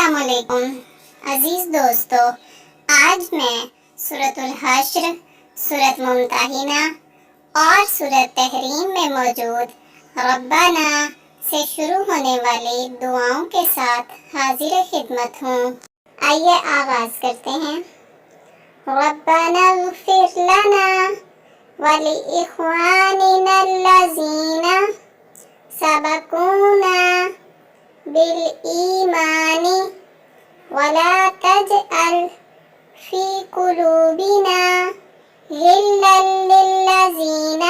السلام علیکم عزیز دوستو، آج میں سورۃ الحشر، سورۃ ممتحنہ اور سورۃ تحریم میں موجود ربنا سے شروع ہونے والی دعاؤں کے ساتھ حاضر خدمت ہوں۔ آئیے آغاز کرتے ہیں۔ ربنا اغفر لنا ولإخواننا الذین سبقونا بالإيمان ولا تجعل في قلوبنا غلا للذين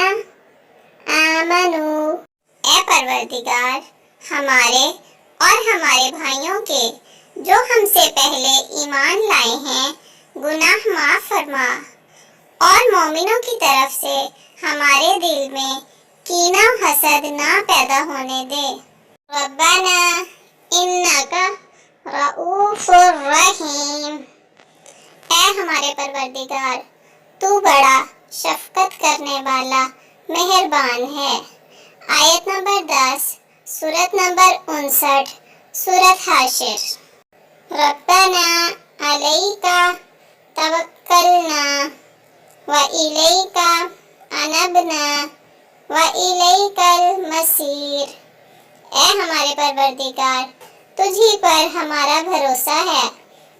آمنوا۔ اے پروردگار، ہمارے اور ہمارے بھائیوں کے جو ہم سے پہلے ایمان لائے ہیں گناہ معاف فرما، اور مومنوں کی طرف سے ہمارے دل میں کینہ و حسد نہ پیدا ہونے دے۔ ربنا انک رؤوف رحیم۔ اے ہمارے پروردگار، تو بڑا شفقت کرنے والا مہربان ہے۔ آیت نمبر 10، سورت نمبر 59، سورۃ حشر۔ ربنا علیک توکلنا وإلیک انبنا وإلیک المصیر۔ اے ہمارے پروردگار، تجھی پر ہمارا بھروسہ ہے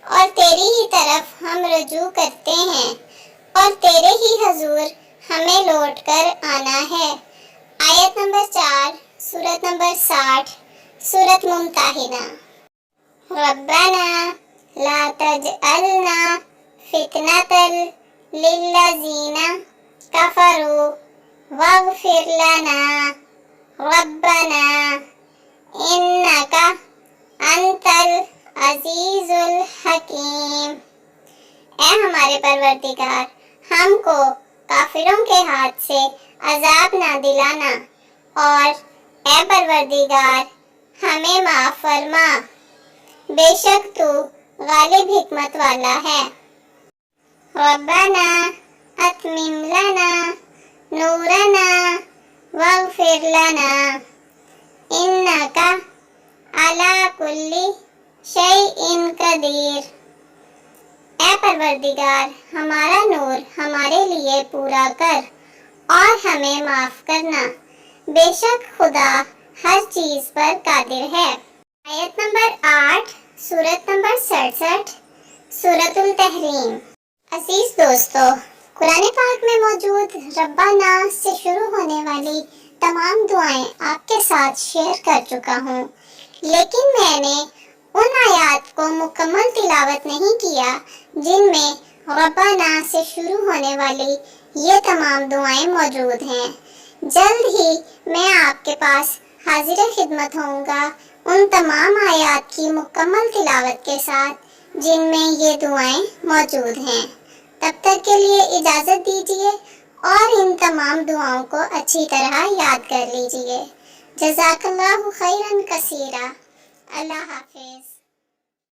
اور تیری ہی طرف ہم رجوع کرتے ہیں، اور تیرے ہی حضور ہمیں لوٹ کر آنا ہے۔ آیت نمبر 4، سورت نمبر 60، سورۃ ممتحنہ۔ ربنا لا تجعلنا فتنة للذین کفروا واغفر لنا ربنا انک انت العزیز الحکیم۔ اے ہمارے پروردگار، ہم کو کافروں کے ہاتھ سے عذاب نہ دلانا، اور اے پروردگار ہمیں معاف فرما، بے شک تو غالب حکمت والا ہے۔ ربنا اتمم لنا نورنا واغفر لنا انک علی کل شیء قدیر۔ اے پروردگار، ہمارا نور ہمارے لیے پورا کر اور ہمیں معاف کرنا، بے شک خدا ہر چیز پر قادر ہے۔ آیت نمبر 8، سورت نمبر 67، سورۃ التحریم۔ عزیز دوستو، قرآن پاک میں موجود ربنا سے شروع ہونے والی تمام دعائیں آپ کے ساتھ شیئر کر چکا ہوں، لیکن میں نے ان آیات کو مکمل تلاوت نہیں کیا جن میں ربنا سے شروع ہونے والی یہ تمام دعائیں موجود ہیں۔ جلد ہی میں آپ کے پاس حاضر خدمت ہوں گا ان تمام آیات کی مکمل تلاوت کے ساتھ جن میں یہ دعائیں موجود ہیں۔ تب تک کے لیے اجازت دیجیے اور ان تمام دعاؤں کو اچھی طرح یاد کر لیجیے۔ جزاک اللہ خیرا کثیرا۔ اللہ حافظ۔